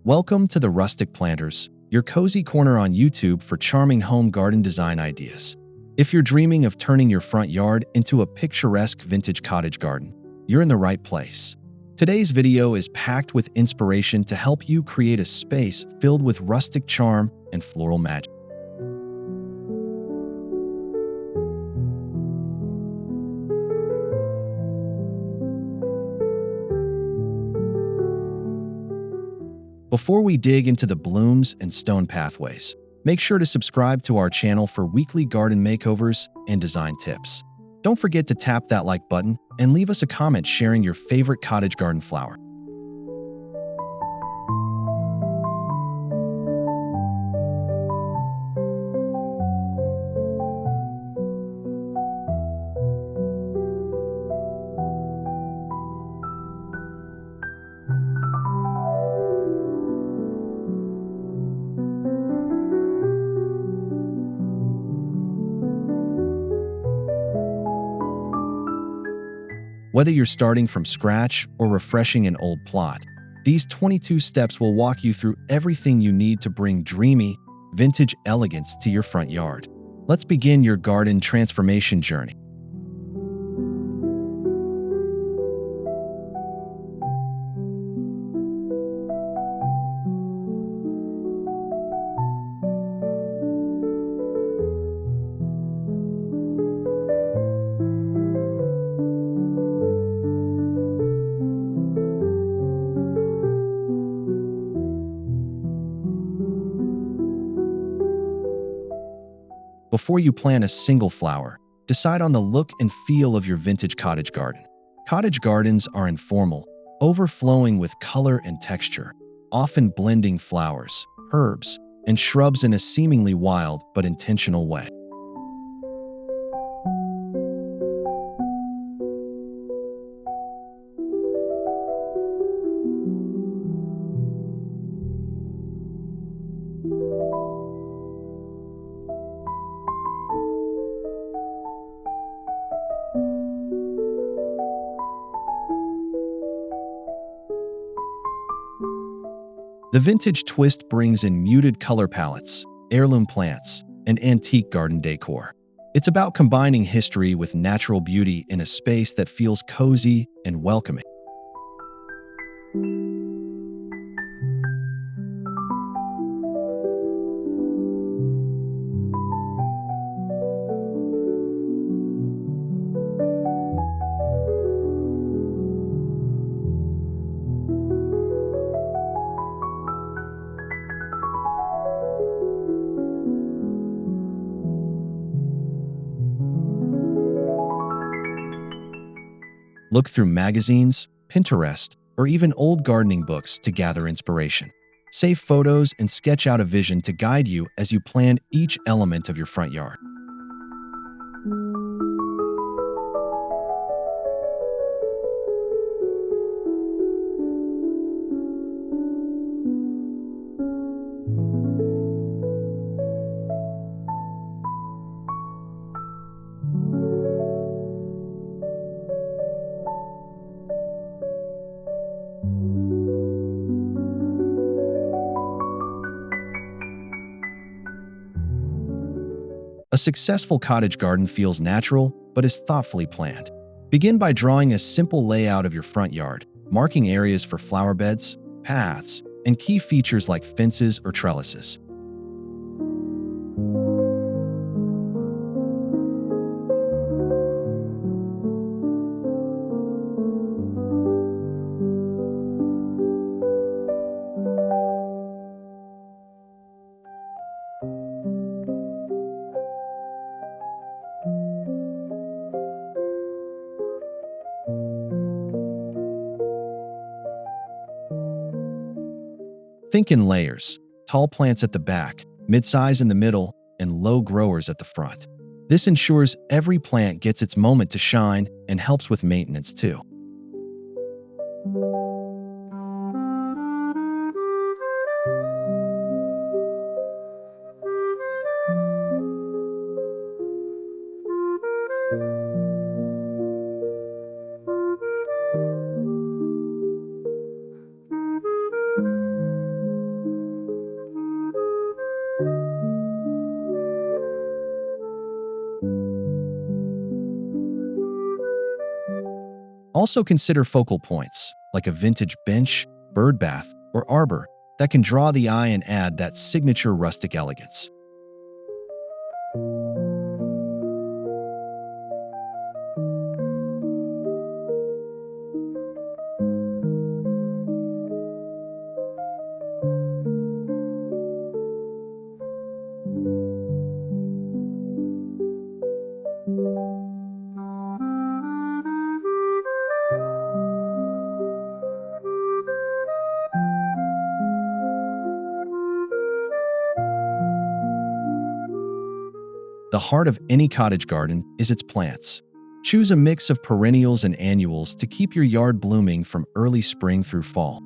Welcome to the Rustic Planters, your cozy corner on YouTube for charming home garden design ideas. If you're dreaming of turning your front yard into a picturesque vintage cottage garden, you're in the right place. Today's video is packed with inspiration to help you create a space filled with rustic charm and floral magic. Before we dig into the blooms and stone pathways, make sure to subscribe to our channel for weekly garden makeovers and design tips. Don't forget to tap that like button and leave us a comment sharing your favorite cottage garden flower. Whether you're starting from scratch or refreshing an old plot, these 22 steps will walk you through everything you need to bring dreamy, vintage elegance to your front yard. Let's begin your garden transformation journey. Before you plant a single flower, decide on the look and feel of your vintage cottage garden. Cottage gardens are informal, overflowing with color and texture, often blending flowers, herbs, and shrubs in a seemingly wild but intentional way. The vintage twist brings in muted color palettes, heirloom plants, and antique garden decor. It's about combining history with natural beauty in a space that feels cozy and welcoming. Look through magazines, Pinterest, or even old gardening books to gather inspiration. Save photos and sketch out a vision to guide you as you plan each element of your front yard. A successful cottage garden feels natural, but is thoughtfully planned. Begin by drawing a simple layout of your front yard, marking areas for flower beds, paths, and key features like fences or trellises. Think in layers: tall plants at the back, mid-size in the middle, and low growers at the front. This ensures every plant gets its moment to shine and helps with maintenance too. Also consider focal points, like a vintage bench, birdbath, or arbor, that can draw the eye and add that signature rustic elegance. The heart of any cottage garden is its plants. Choose a mix of perennials and annuals to keep your yard blooming from early spring through fall.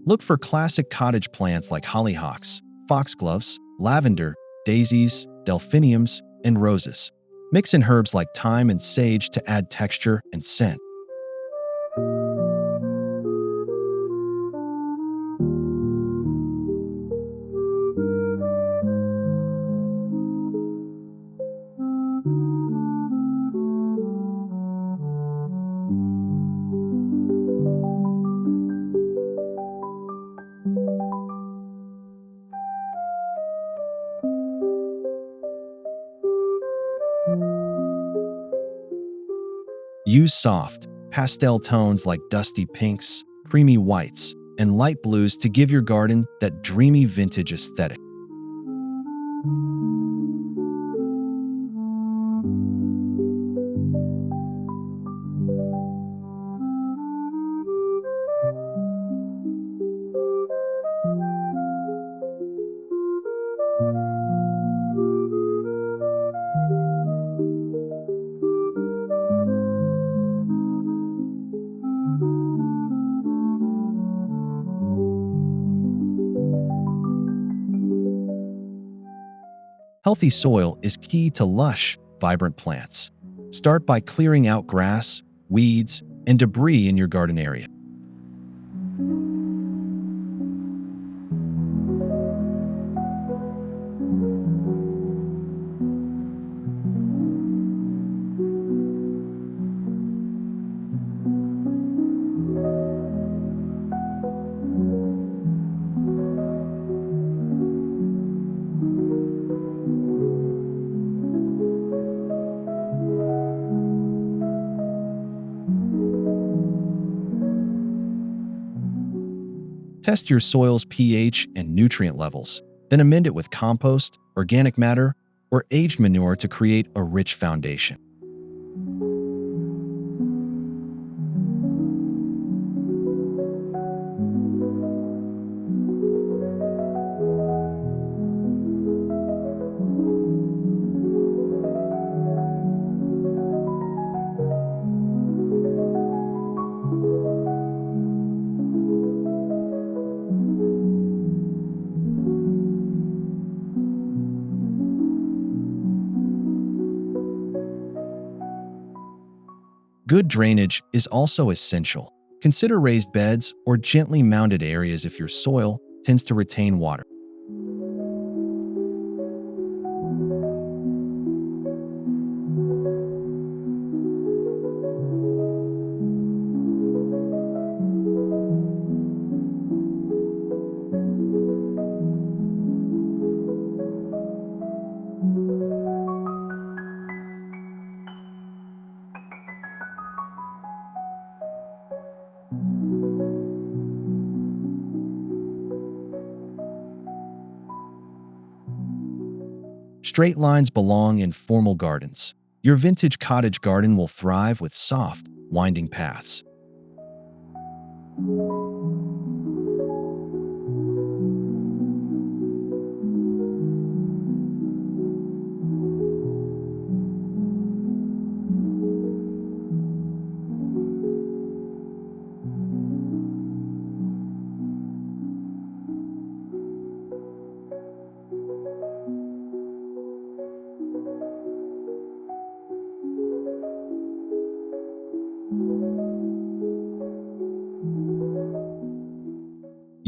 Look for classic cottage plants like hollyhocks, foxgloves, lavender, daisies, delphiniums, and roses. Mix in herbs like thyme and sage to add texture and scent. Use soft, pastel tones like dusty pinks, creamy whites, and light blues to give your garden that dreamy vintage aesthetic. Healthy soil is key to lush, vibrant plants. Start by clearing out grass, weeds, and debris in your garden area. Test your soil's pH and nutrient levels, then amend it with compost, organic matter, or aged manure to create a rich foundation. Good drainage is also essential. Consider raised beds or gently mounded areas if your soil tends to retain water. Straight lines belong in formal gardens. Your vintage cottage garden will thrive with soft, winding paths.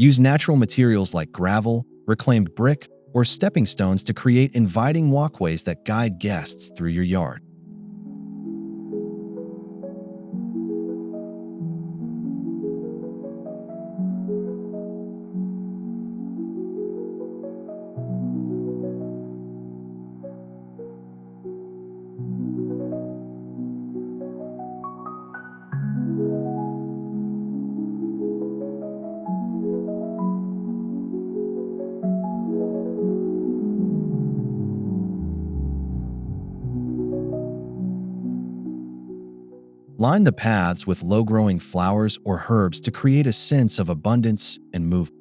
Use natural materials like gravel, reclaimed brick, or stepping stones to create inviting walkways that guide guests through your yard. Line the paths with low-growing flowers or herbs to create a sense of abundance and movement.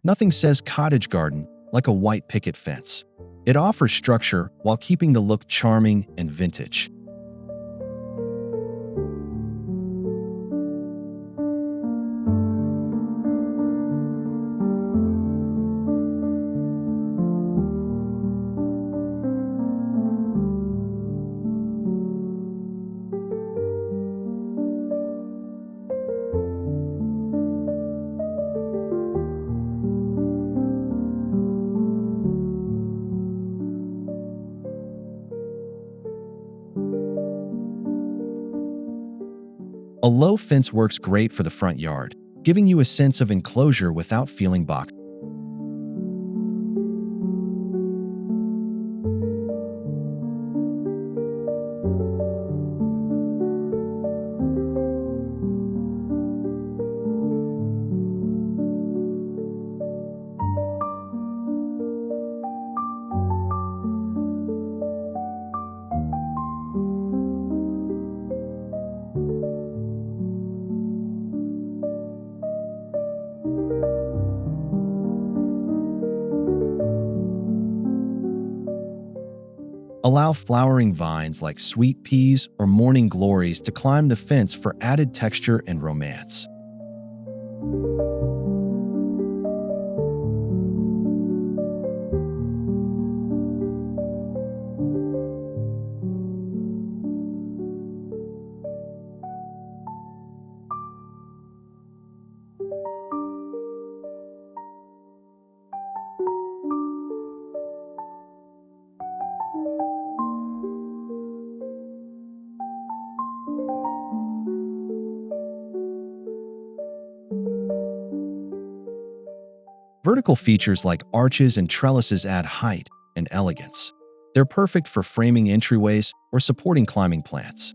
Nothing says cottage garden like a white picket fence. It offers structure while keeping the look charming and vintage. A low fence works great for the front yard, giving you a sense of enclosure without feeling boxed. Allow flowering vines like sweet peas or morning glories to climb the fence for added texture and romance. Vertical features like arches and trellises add height and elegance. They're perfect for framing entryways or supporting climbing plants.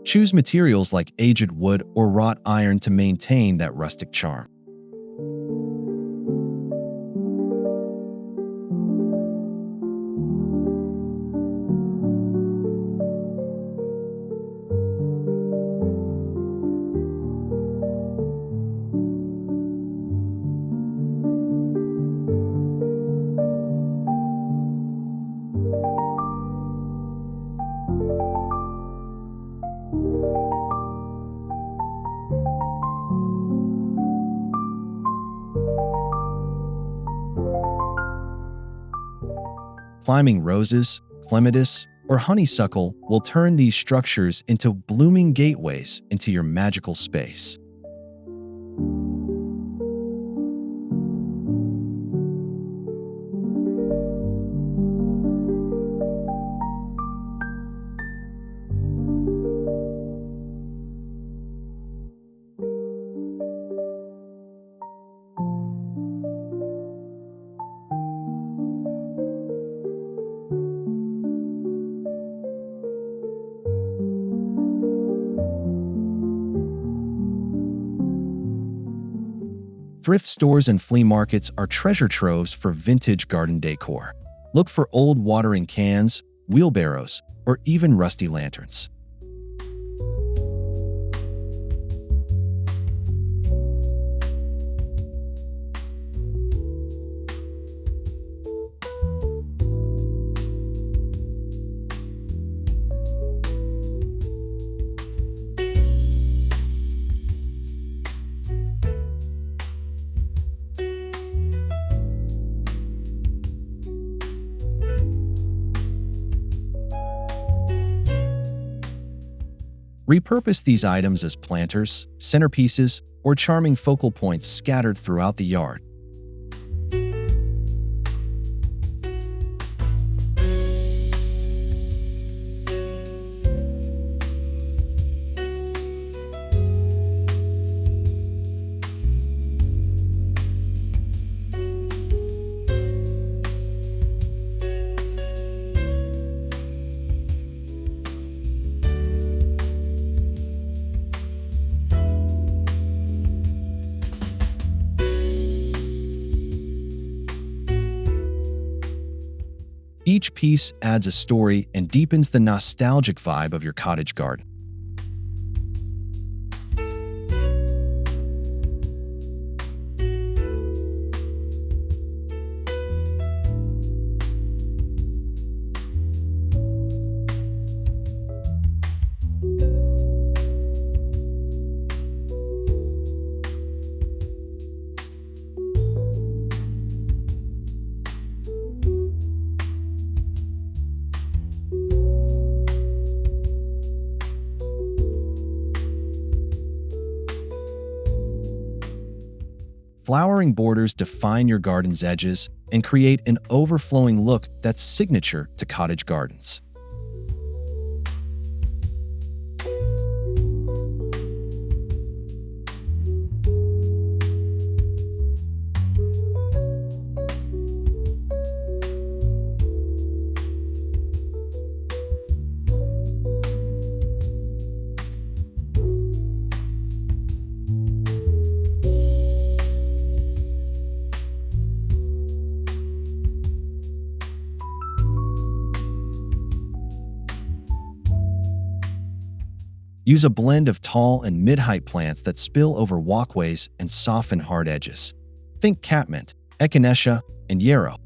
Choose materials like aged wood or wrought iron to maintain that rustic charm. Climbing roses, clematis, or honeysuckle will turn these structures into blooming gateways into your magical space. Thrift stores and flea markets are treasure troves for vintage garden decor. Look for old watering cans, wheelbarrows, or even rusty lanterns. Repurpose these items as planters, centerpieces, or charming focal points scattered throughout the yard. Each piece adds a story and deepens the nostalgic vibe of your cottage garden. Flowering borders define your garden's edges and create an overflowing look that's signature to cottage gardens. Use a blend of tall and mid-height plants that spill over walkways and soften hard edges. Think catmint, echinacea, and yarrow.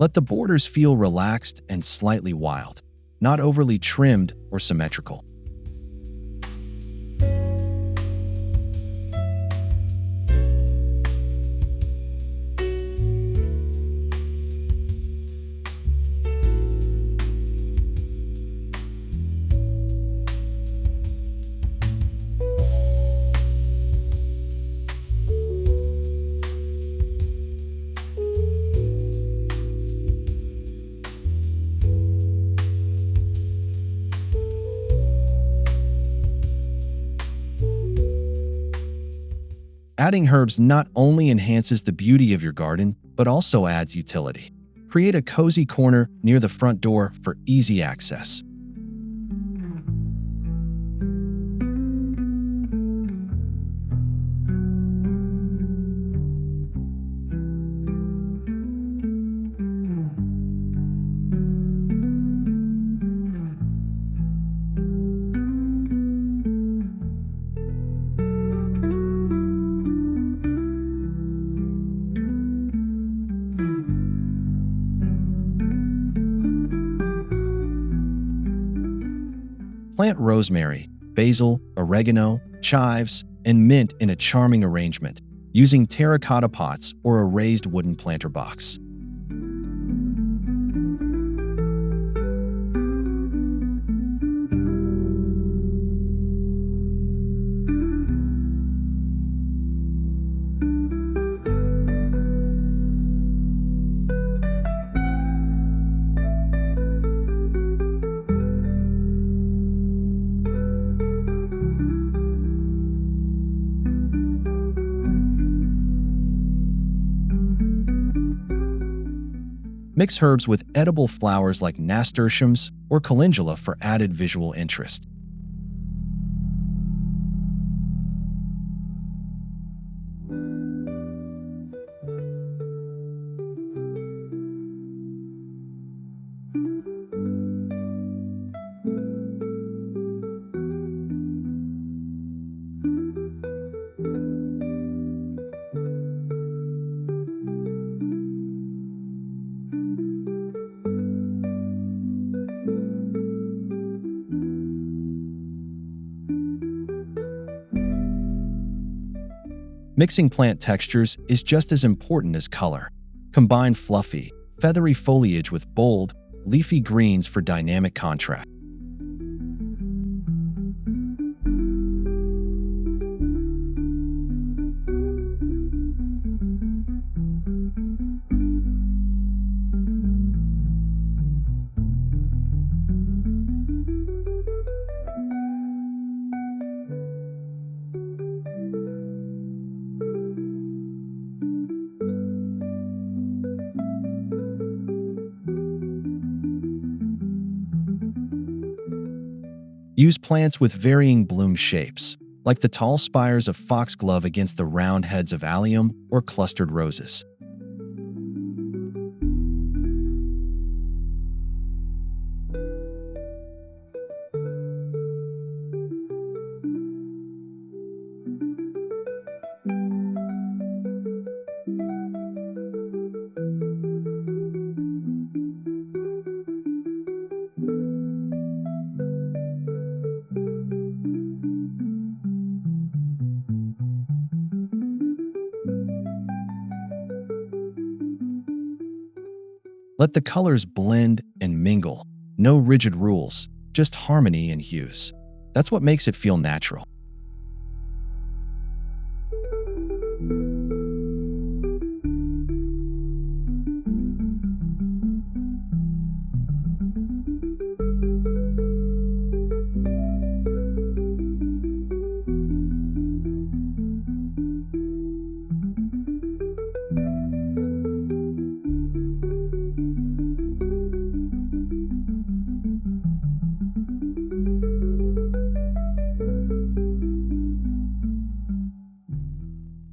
Let the borders feel relaxed and slightly wild, not overly trimmed or symmetrical. Adding herbs not only enhances the beauty of your garden, but also adds utility. Create a cozy corner near the front door for easy access. Plant rosemary, basil, oregano, chives, and mint in a charming arrangement, using terracotta pots or a raised wooden planter box. Mix herbs with edible flowers like nasturtiums or calendula for added visual interest. Mixing plant textures is just as important as color. Combine fluffy, feathery foliage with bold, leafy greens for dynamic contrast. Use plants with varying bloom shapes, like the tall spires of foxglove against the round heads of allium or clustered roses. Let the colors blend and mingle. No rigid rules, just harmony and hues. That's what makes it feel natural.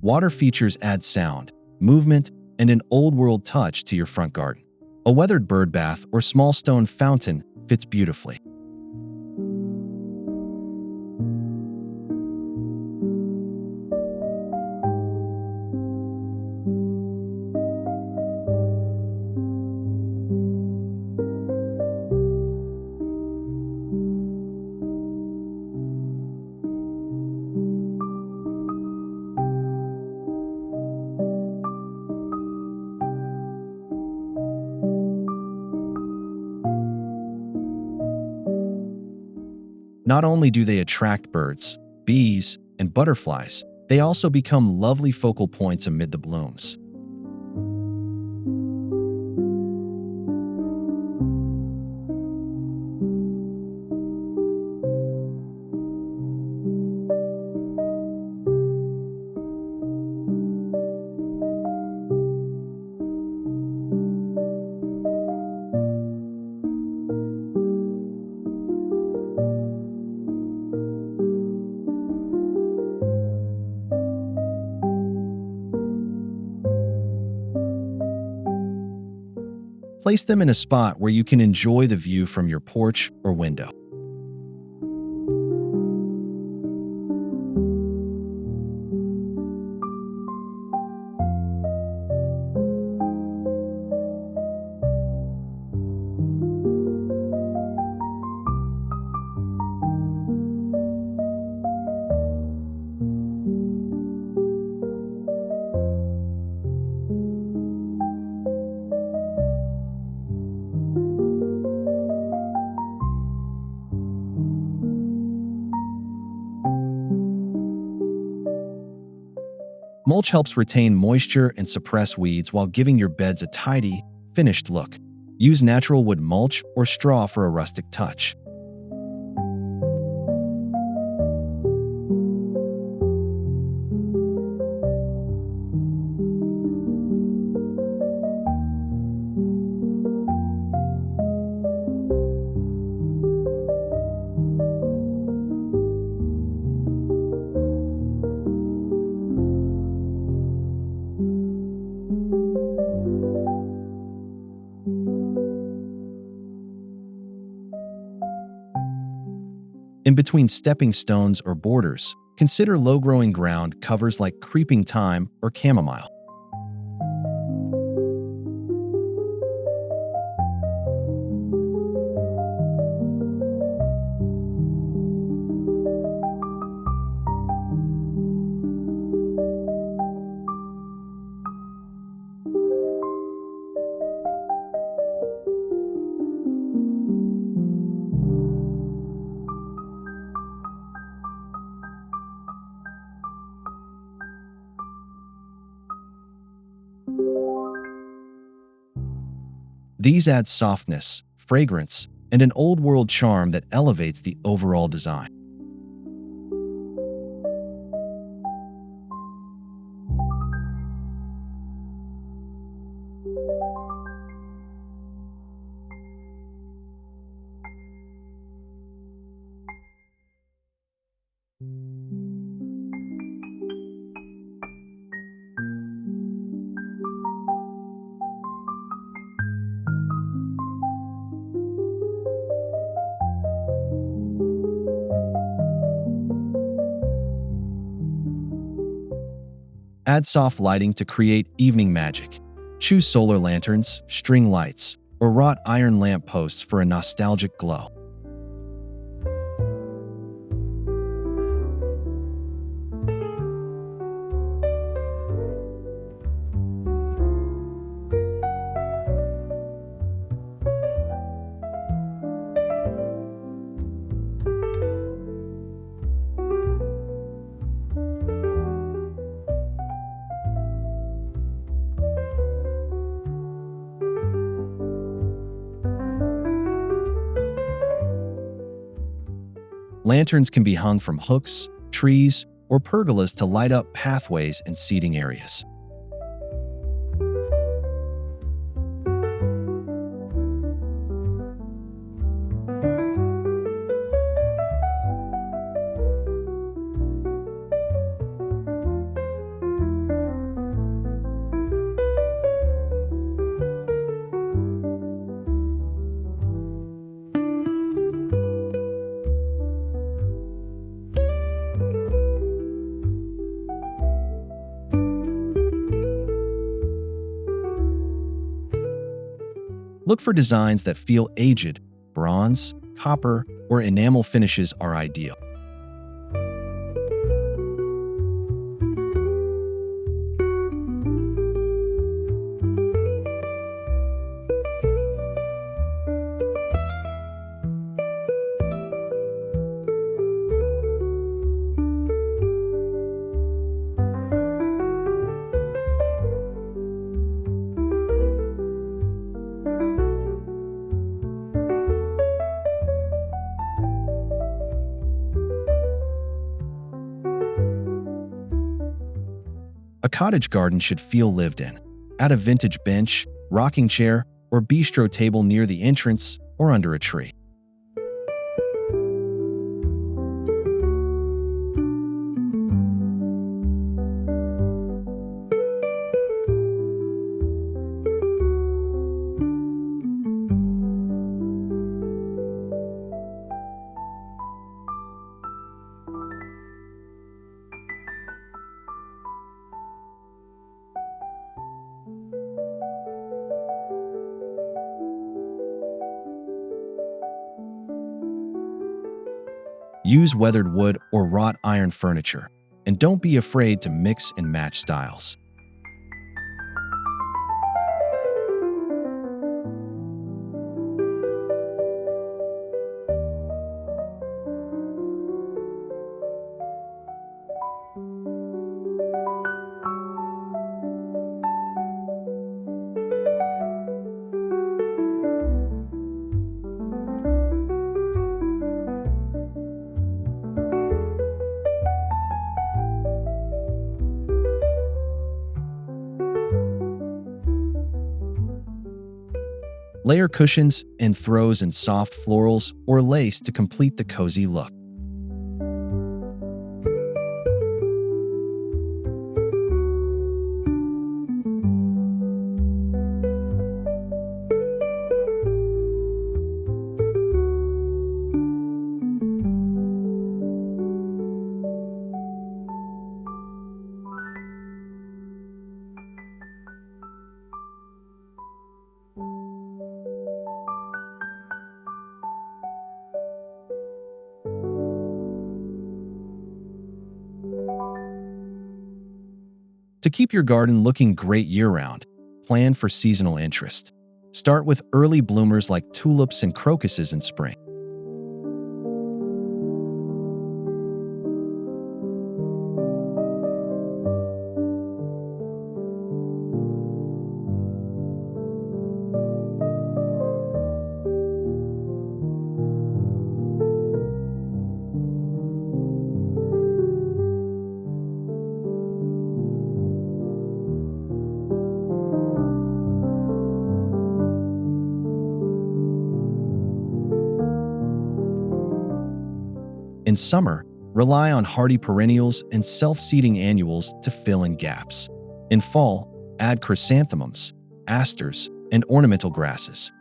Water features add sound, movement, and an old-world touch to your front garden. A weathered bird bath or small stone fountain fits beautifully. Not only do they attract birds, bees, and butterflies, they also become lovely focal points amid the blooms. Place them in a spot where you can enjoy the view from your porch or window. Mulch helps retain moisture and suppress weeds while giving your beds a tidy, finished look. Use natural wood mulch or straw for a rustic touch. In between stepping stones or borders, consider low-growing ground covers like creeping thyme or chamomile. These add softness, fragrance, and an old-world charm that elevates the overall design. Add soft lighting to create evening magic. Choose solar lanterns, string lights, or wrought iron lamp posts for a nostalgic glow. Lanterns can be hung from hooks, trees, or pergolas to light up pathways and seating areas. Look for designs that feel aged. Bronze, copper, or enamel finishes are ideal. A cottage garden should feel lived in. Add a vintage bench, rocking chair, or bistro table near the entrance or under a tree. Use weathered wood or wrought iron furniture, and don't be afraid to mix and match styles. Layer cushions and throws in soft florals or lace to complete the cozy look. To keep your garden looking great year-round, plan for seasonal interest. Start with early bloomers like tulips and crocuses in spring. In summer, rely on hardy perennials and self-seeding annuals to fill in gaps. In fall, add chrysanthemums, asters, and ornamental grasses.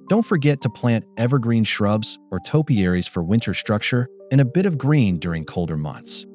Don't forget to plant evergreen shrubs or topiaries for winter structure and a bit of green during colder months.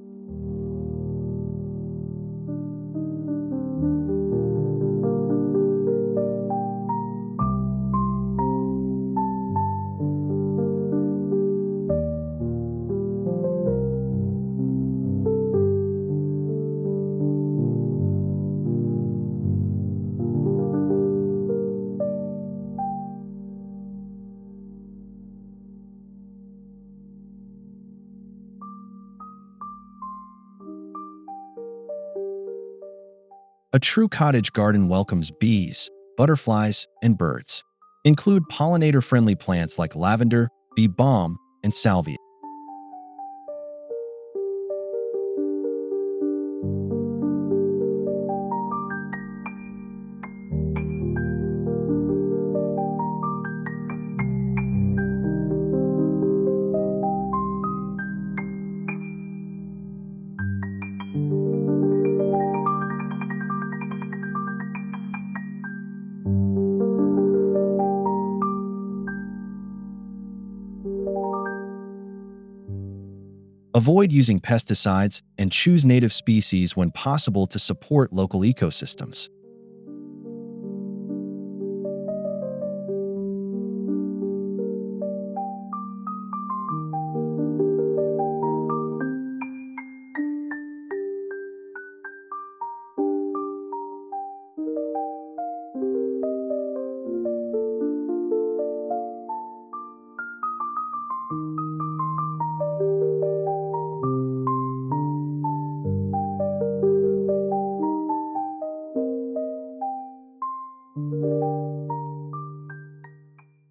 A true cottage garden welcomes bees, butterflies, and birds. Include pollinator-friendly plants like lavender, bee balm, and salvia. Avoid using pesticides and choose native species when possible to support local ecosystems.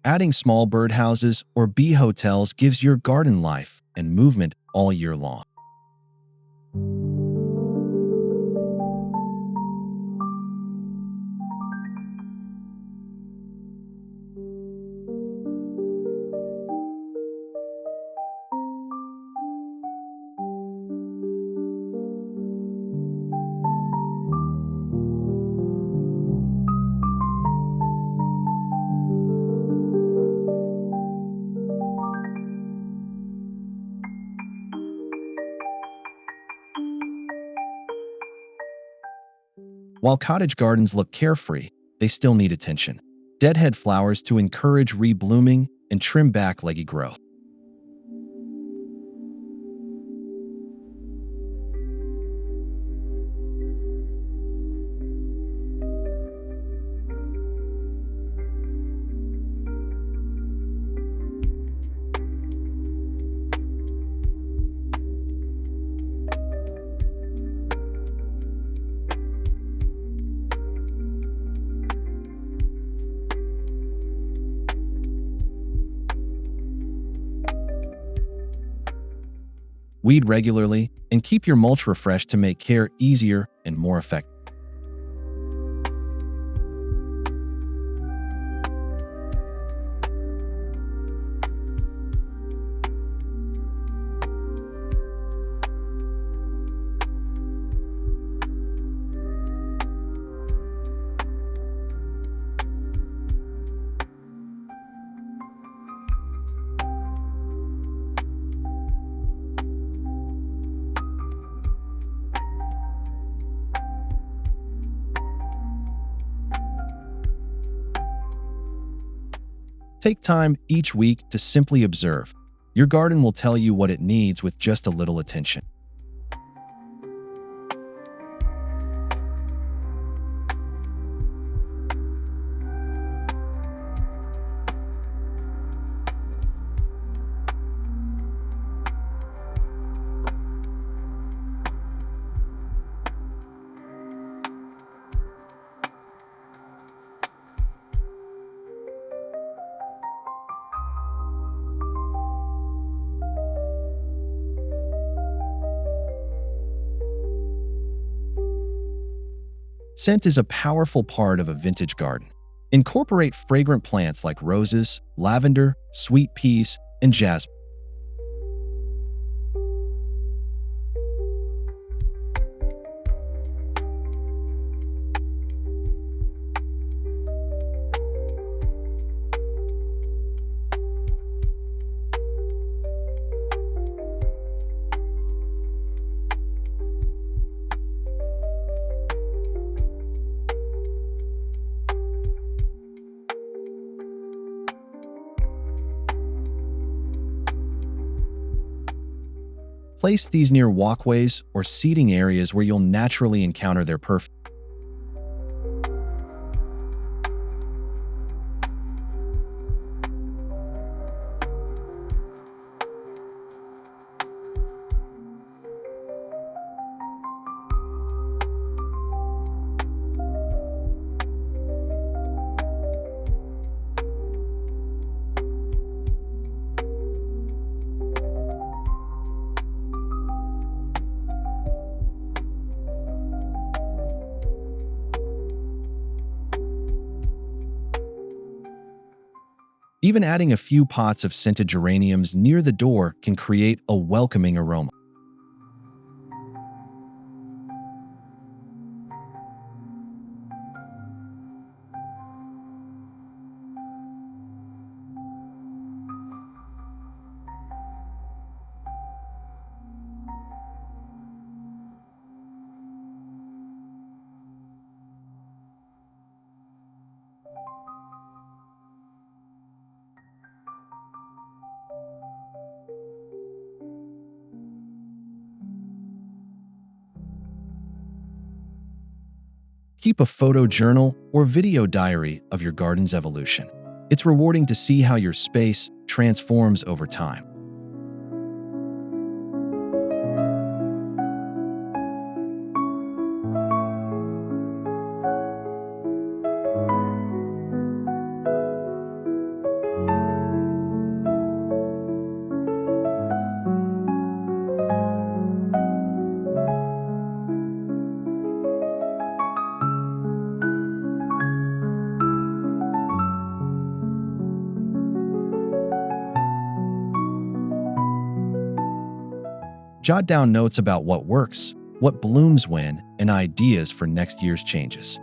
Adding small birdhouses or bee hotels gives your garden life and movement all year long. While cottage gardens look carefree, they still need attention. Deadhead flowers to encourage reblooming and trim back leggy growth. Weed regularly, and keep your mulch refreshed to make care easier and more effective. Take time each week to simply observe. Your garden will tell you what it needs with just a little attention. Scent is a powerful part of a vintage garden. Incorporate fragrant plants like roses, lavender, sweet peas, and jasmine. Place these near walkways or seating areas where you'll naturally encounter their perfume. Even adding a few pots of scented geraniums near the door can create a welcoming aroma. Keep a photo journal or video diary of your garden's evolution. It's rewarding to see how your space transforms over time. Jot down notes about what works, what blooms when, and ideas for next year's changes.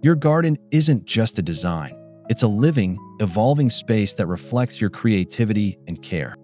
Your garden isn't just a design. It's a living, evolving space that reflects your creativity and care.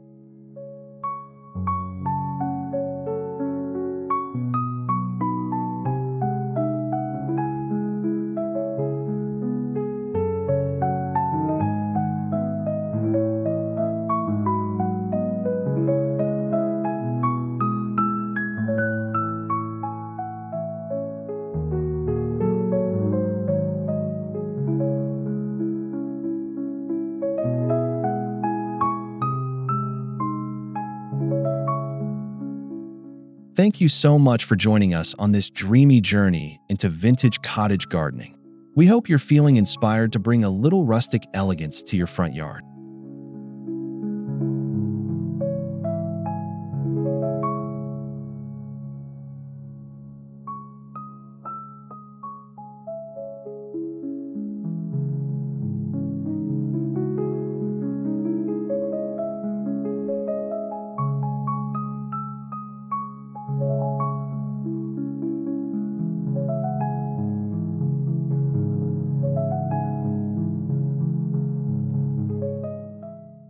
Thank you so much for joining us on this dreamy journey into vintage cottage gardening. We hope you're feeling inspired to bring a little rustic elegance to your front yard.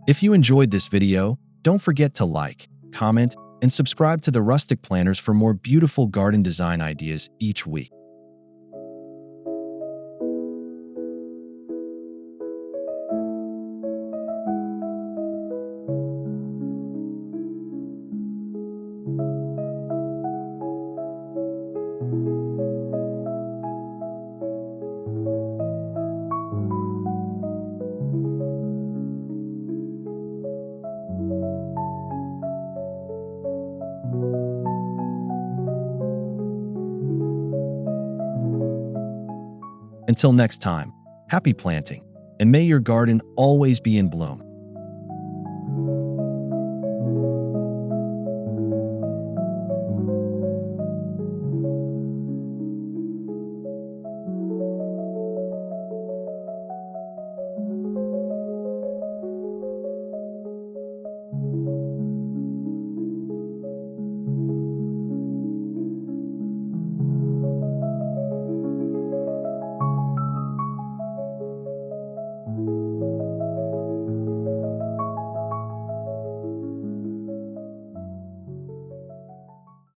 If you enjoyed this video, don't forget to like, comment, and subscribe to the Rustic Planters for more beautiful garden design ideas each week. Until next time, happy planting, and may your garden always be in bloom.